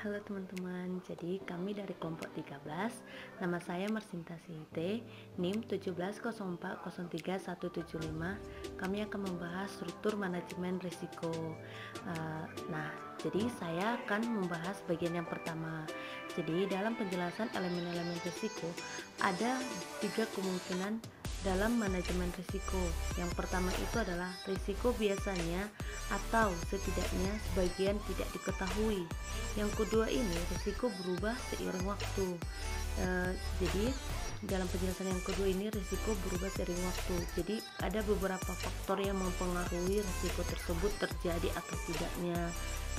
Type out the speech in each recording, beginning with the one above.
Halo teman-teman, jadi kami dari kelompok 13. Nama saya Marsinta Sinte, NIM 170403175. Kami akan membahas struktur manajemen risiko. Jadi saya akan membahas bagian yang pertama. Jadi dalam penjelasan elemen-elemen risiko ada 3 kemungkinan dalam manajemen risiko. Yang pertama itu adalah risiko biasanya atau setidaknya sebagian tidak diketahui. Yang kedua ini risiko berubah seiring waktu. Jadi dalam penjelasan yang kedua ini risiko berubah seiring waktu. Jadi ada beberapa faktor yang mempengaruhi risiko tersebut terjadi atau tidaknya.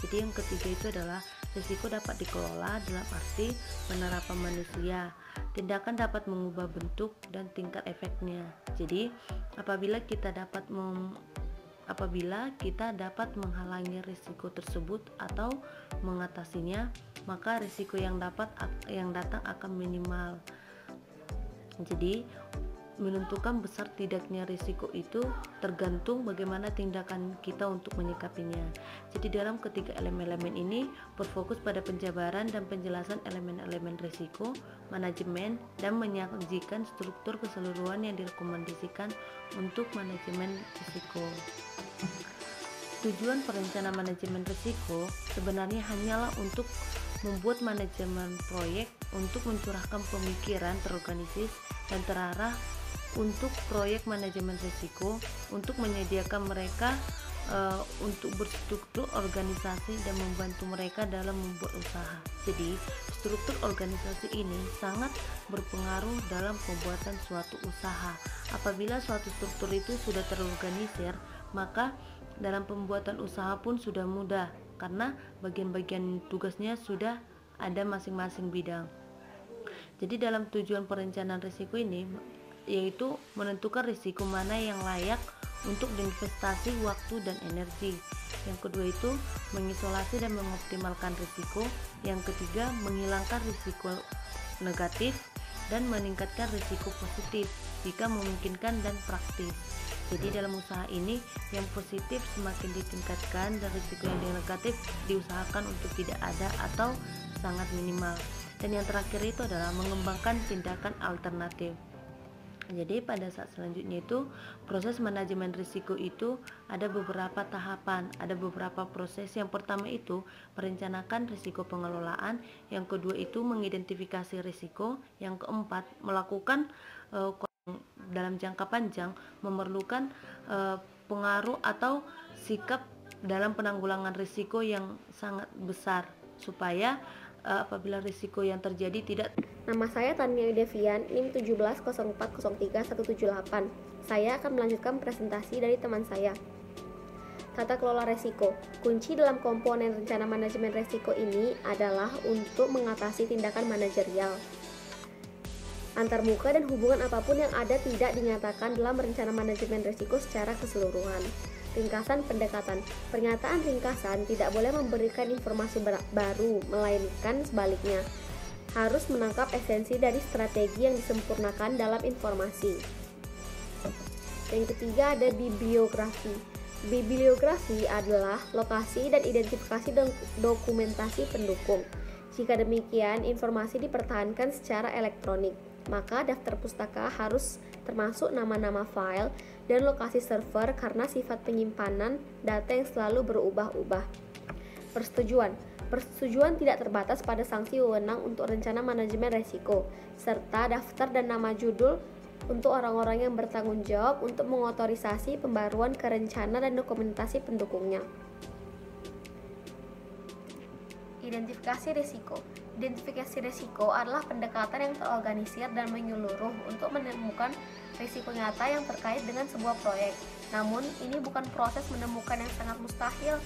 Jadi yang ketiga itu adalah risiko dapat dikelola dalam arti penerapan manusia. Tindakan dapat mengubah bentuk dan tingkat efeknya. Jadi apabila kita dapat menghalangi risiko tersebut atau mengatasinya, maka risiko yang datang akan minimal. Jadi menentukan besar tidaknya risiko itu tergantung bagaimana tindakan kita untuk menyikapinya. Jadi dalam ketiga elemen-elemen ini berfokus pada penjabaran dan penjelasan elemen-elemen risiko, manajemen, dan menyajikan struktur keseluruhan yang direkomendasikan untuk manajemen risiko. Tujuan perencanaan manajemen risiko sebenarnya hanyalah untuk membuat manajemen proyek untuk mencurahkan pemikiran terorganisir dan terarah untuk proyek manajemen risiko, untuk menyediakan mereka untuk berstruktur organisasi dan membantu mereka dalam membuat usaha. Jadi struktur organisasi ini sangat berpengaruh dalam pembuatan suatu usaha. Apabila suatu struktur itu sudah terorganisir, maka dalam pembuatan usaha pun sudah mudah karena bagian-bagian tugasnya sudah ada masing-masing bidang. Jadi dalam tujuan perencanaan risiko ini yaitu menentukan risiko mana yang layak untuk diinvestasi waktu dan energi. Yang kedua itu mengisolasi dan mengoptimalkan risiko. Yang ketiga menghilangkan risiko negatif dan meningkatkan risiko positif jika memungkinkan dan praktis. Jadi dalam usaha ini yang positif semakin ditingkatkan dan risiko yang negatif diusahakan untuk tidak ada atau sangat minimal. Dan yang terakhir itu adalah mengembangkan tindakan alternatif. Jadi pada saat selanjutnya itu proses manajemen risiko itu ada beberapa tahapan, ada beberapa proses. Yang pertama itu merencanakan risiko pengelolaan, yang kedua itu mengidentifikasi risiko, yang keempat melakukan dalam jangka panjang memerlukan pengaruh atau sikap dalam penanggulangan risiko yang sangat besar supaya apabila risiko yang terjadi tidak. Nama saya Tania Devian, NIM 170403178. Saya akan melanjutkan presentasi dari teman saya. Tata kelola risiko. Kunci dalam komponen rencana manajemen risiko ini adalah untuk mengatasi tindakan manajerial antarmuka dan hubungan apapun yang ada tidak dinyatakan dalam rencana manajemen risiko secara keseluruhan. Ringkasan pendekatan. Pernyataan ringkasan tidak boleh memberikan informasi baru, melainkan sebaliknya harus menangkap esensi dari strategi yang disempurnakan dalam informasi. Yang ketiga ada bibliografi. Bibliografi adalah lokasi dan identifikasi dokumentasi pendukung. Jika demikian, informasi dipertahankan secara elektronik, maka daftar pustaka harus termasuk nama-nama file dan lokasi server karena sifat penyimpanan data yang selalu berubah-ubah. Persetujuan tidak terbatas pada sanksi wewenang untuk rencana manajemen risiko, serta daftar dan nama judul untuk orang-orang yang bertanggung jawab untuk mengotorisasi pembaruan ke rencana dan dokumentasi pendukungnya. Identifikasi risiko. Identifikasi risiko adalah pendekatan yang terorganisir dan menyeluruh untuk menemukan risiko nyata yang terkait dengan sebuah proyek. Namun, ini bukan proses menemukan yang sangat mustahil.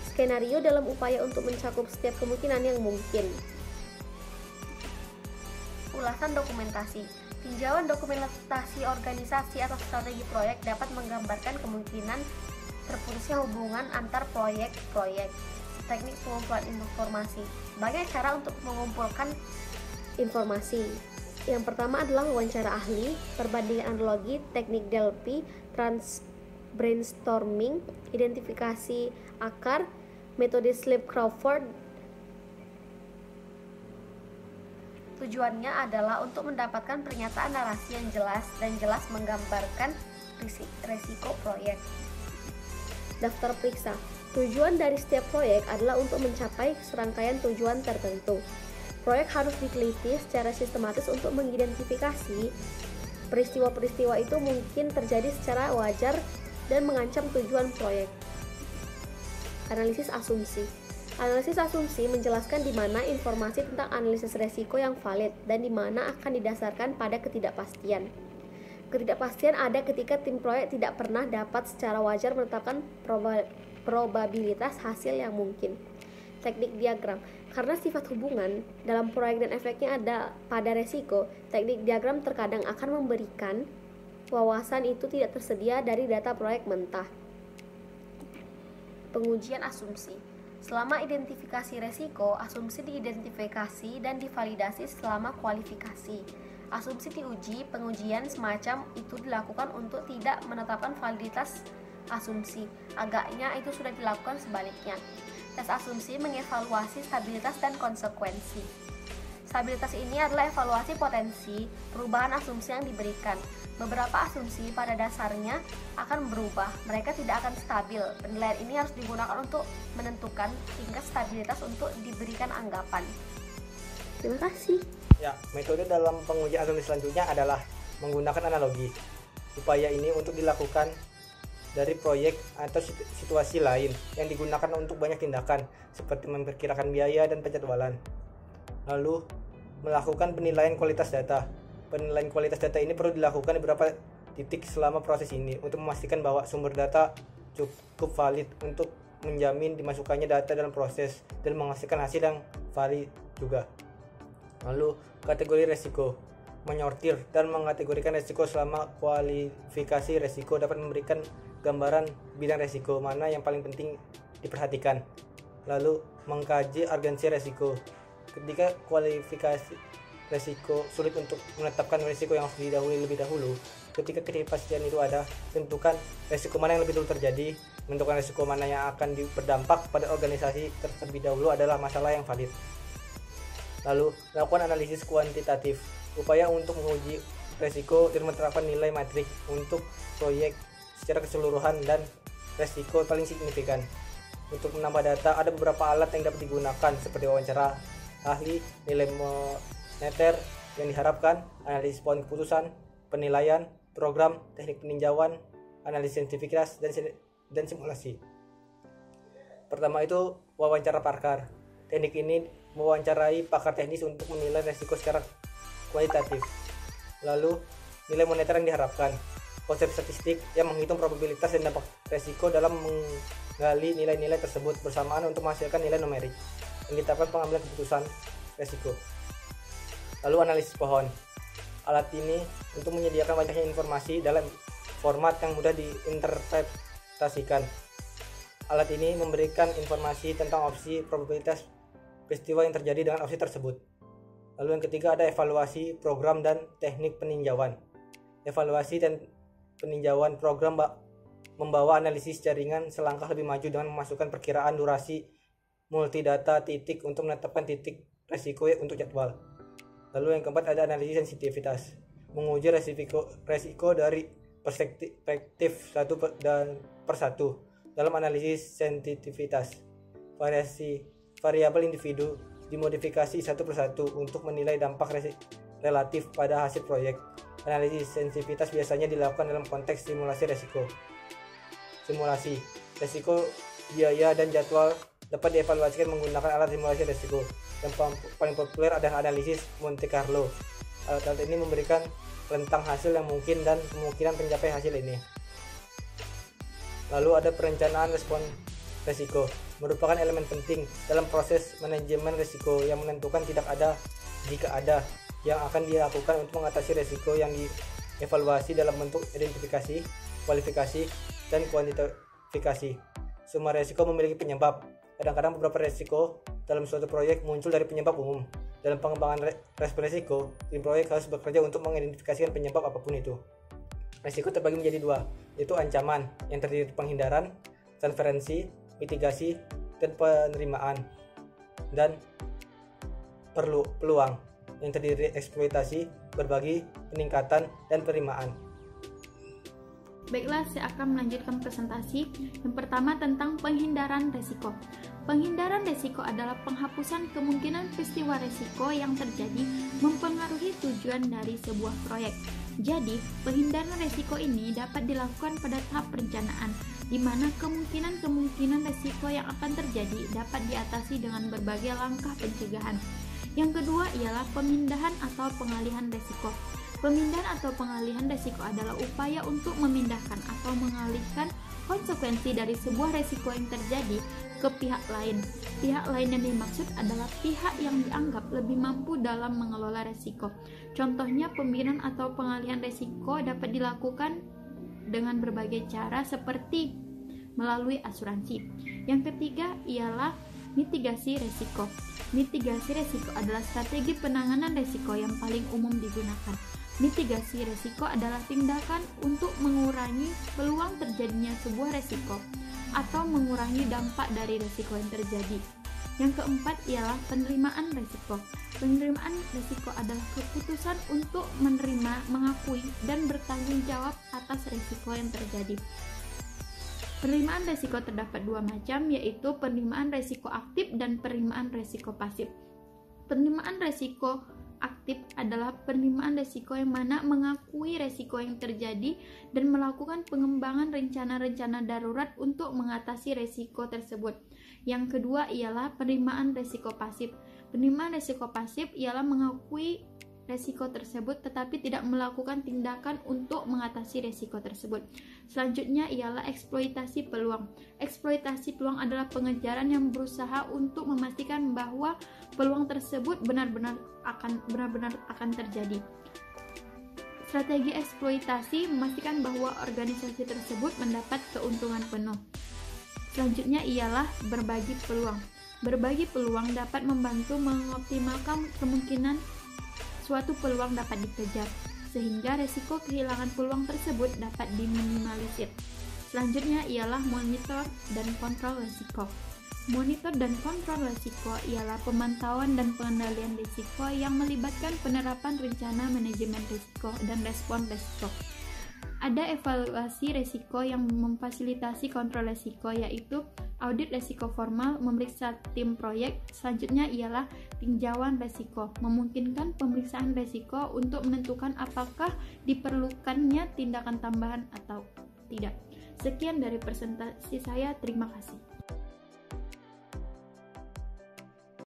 Skenario dalam upaya untuk mencakup setiap kemungkinan yang mungkin. Ulasan dokumentasi. Tinjauan dokumentasi organisasi atau strategi proyek dapat menggambarkan kemungkinan terputusnya hubungan antar proyek-proyek. Teknik pengumpulan informasi. Banyak cara untuk mengumpulkan informasi. Yang pertama adalah wawancara ahli, perbandingan analogi, teknik Delphi, brainstorming, identifikasi akar, metode Sleep Crawford, Tujuannya adalah untuk mendapatkan pernyataan narasi yang jelas dan jelas menggambarkan risiko proyek. Daftar periksa. Tujuan dari setiap proyek adalah untuk mencapai serangkaian tujuan tertentu. Proyek harus diteliti secara sistematis untuk mengidentifikasi peristiwa-peristiwa itu mungkin terjadi secara wajar dan mengancam tujuan proyek. Analisis asumsi. Analisis asumsi menjelaskan di mana informasi tentang analisis resiko yang valid dan di mana akan didasarkan pada ketidakpastian. Ketidakpastian ada ketika tim proyek tidak pernah dapat secara wajar menetapkan probabilitas hasil yang mungkin. Teknik diagram. Karena sifat hubungan dalam proyek dan efeknya ada pada resiko, teknik diagram terkadang akan memberikan wawasan itu tidak tersedia dari data proyek mentah. Pengujian asumsi. Selama identifikasi resiko, asumsi diidentifikasi dan divalidasi selama kualifikasi. Asumsi diuji, pengujian semacam itu dilakukan untuk tidak menetapkan validitas asumsi. Agaknya itu sudah dilakukan sebaliknya. Tes asumsi mengevaluasi stabilitas dan konsekuensi. Stabilitas ini adalah evaluasi potensi perubahan asumsi yang diberikan. Beberapa asumsi pada dasarnya akan berubah, mereka tidak akan stabil. Penilaian ini harus digunakan untuk menentukan tingkat stabilitas untuk diberikan anggapan. Terima kasih. Ya, metode dalam pengujian asumsi selanjutnya adalah menggunakan analogi. Upaya ini untuk dilakukan dari proyek atau situasi lain yang digunakan untuk banyak tindakan, seperti memperkirakan biaya dan penjadwalan. Lalu, melakukan penilaian kualitas data. Penilaian kualitas data ini perlu dilakukan di beberapa titik selama proses ini untuk memastikan bahwa sumber data cukup valid untuk menjamin dimasukkannya data dalam proses dan menghasilkan hasil yang valid juga. Lalu, kategori resiko. Menyortir dan mengategorikan resiko selama kualifikasi resiko dapat memberikan gambaran bidang resiko mana yang paling penting diperhatikan. Lalu, mengkaji urgensi resiko. Ketika kualifikasi resiko sulit untuk menetapkan resiko yang harus didahului lebih dahulu, ketika ketidakpastian itu ada, tentukan resiko mana yang lebih dulu terjadi. Menentukan resiko mana yang akan berdampak pada organisasi terlebih dahulu adalah masalah yang valid. Lalu, lakukan analisis kuantitatif. Upaya untuk menguji resiko dan menerapkan nilai matrik untuk proyek secara keseluruhan dan resiko paling signifikan. Untuk menambah data, ada beberapa alat yang dapat digunakan seperti wawancara ahli, nilai moneter yang diharapkan, analisis poin keputusan, penilaian, program, teknik peninjauan, analisis sensitivitas, dan simulasi. Pertama itu wawancara pakar. Teknik ini mewawancarai pakar teknis untuk menilai resiko secara kualitatif. Lalu, nilai moneter yang diharapkan. Konsep statistik yang menghitung probabilitas dan dampak resiko dalam menggali nilai-nilai tersebut bersamaan untuk menghasilkan nilai numerik yang ditetapkan pengambilan keputusan resiko. Lalu, analisis pohon. Alat ini untuk menyediakan banyaknya informasi dalam format yang mudah diinterpretasikan. Alat ini memberikan informasi tentang opsi probabilitas peristiwa yang terjadi dengan opsi tersebut. Lalu yang ketiga ada evaluasi program dan teknik peninjauan. Evaluasi dan peninjauan program membawa analisis jaringan selangkah lebih maju dengan memasukkan perkiraan durasi multidata titik untuk menetapkan titik resiko untuk jadwal. Lalu yang keempat ada analisis sensitivitas. Menguji resiko dari perspektif satu dan persatu. Dalam analisis sensitivitas, variabel individu dimodifikasi satu persatu untuk menilai dampak relatif pada hasil proyek. Analisis sensitivitas biasanya dilakukan dalam konteks simulasi resiko. Simulasi resiko, biaya, dan jadwal dapat dievaluasikan menggunakan alat simulasi resiko. Yang paling populer adalah analisis Monte Carlo. Alat ini memberikan rentang hasil yang mungkin dan kemungkinan pencapaian hasil ini. Lalu ada perencanaan respon resiko, merupakan elemen penting dalam proses manajemen risiko yang menentukan tidak ada jika ada yang akan dilakukan untuk mengatasi risiko yang dievaluasi dalam bentuk identifikasi, kualifikasi, dan kuantifikasi. Semua risiko memiliki penyebab. Kadang-kadang beberapa risiko dalam suatu proyek muncul dari penyebab umum. Dalam pengembangan respon risiko, tim proyek harus bekerja untuk mengidentifikasikan penyebab apapun itu. Risiko terbagi menjadi dua, yaitu ancaman yang terdiri dari penghindaran, transferensi, mitigasi, dan penerimaan, dan peluang. yang terdiri dari eksploitasi, berbagi, peningkatan, dan penerimaan. Baiklah, saya akan melanjutkan presentasi. Yang pertama tentang penghindaran resiko. Penghindaran resiko adalah penghapusan kemungkinan peristiwa resiko yang terjadi mempengaruhi tujuan dari sebuah proyek. Jadi, penghindaran resiko ini dapat dilakukan pada tahap perencanaan, di mana kemungkinan resiko yang akan terjadi dapat diatasi dengan berbagai langkah pencegahan. Yang kedua ialah pemindahan atau pengalihan resiko. Pemindahan atau pengalihan resiko adalah upaya untuk memindahkan atau mengalihkan konsekuensi dari sebuah resiko yang terjadi ke pihak lain. Pihak lain yang dimaksud adalah pihak yang dianggap lebih mampu dalam mengelola resiko. Contohnya, pemindahan atau pengalihan resiko dapat dilakukan dengan berbagai cara seperti melalui asuransi. Yang ketiga ialah mitigasi resiko. Mitigasi resiko adalah strategi penanganan resiko yang paling umum digunakan. Mitigasi resiko adalah tindakan untuk mengurangi peluang terjadinya sebuah resiko atau mengurangi dampak dari resiko yang terjadi. Yang keempat ialah penerimaan resiko. Penerimaan resiko adalah keputusan untuk menerima, mengakui, dan bertanggung jawab atas resiko yang terjadi. Penerimaan resiko terdapat dua macam, yaitu penerimaan resiko aktif dan penerimaan resiko pasif. Penerimaan resiko aktif adalah penerimaan resiko yang mana mengakui resiko yang terjadi dan melakukan pengembangan rencana-rencana darurat untuk mengatasi resiko tersebut. Yang kedua ialah penerimaan resiko pasif. Penerimaan resiko pasif ialah mengakui resiko tersebut tetapi tidak melakukan tindakan untuk mengatasi resiko tersebut. Selanjutnya ialah eksploitasi peluang. Eksploitasi peluang adalah pengejaran yang berusaha untuk memastikan bahwa peluang tersebut benar-benar akan terjadi. Strategi eksploitasi memastikan bahwa organisasi tersebut mendapat keuntungan penuh. Selanjutnya ialah berbagi peluang. Berbagi peluang dapat membantu mengoptimalkan kemungkinan suatu peluang dapat dikejar, sehingga resiko kehilangan peluang tersebut dapat diminimalisir. Selanjutnya ialah monitor dan kontrol risiko. Monitor dan kontrol risiko ialah pemantauan dan pengendalian risiko yang melibatkan penerapan rencana manajemen risiko dan respon risiko. Ada evaluasi risiko yang memfasilitasi kontrol risiko, yaitu audit risiko formal, memeriksa tim proyek. Selanjutnya ialah tinjauan risiko, memungkinkan pemeriksaan risiko untuk menentukan apakah diperlukannya tindakan tambahan atau tidak. Sekian dari presentasi saya, terima kasih.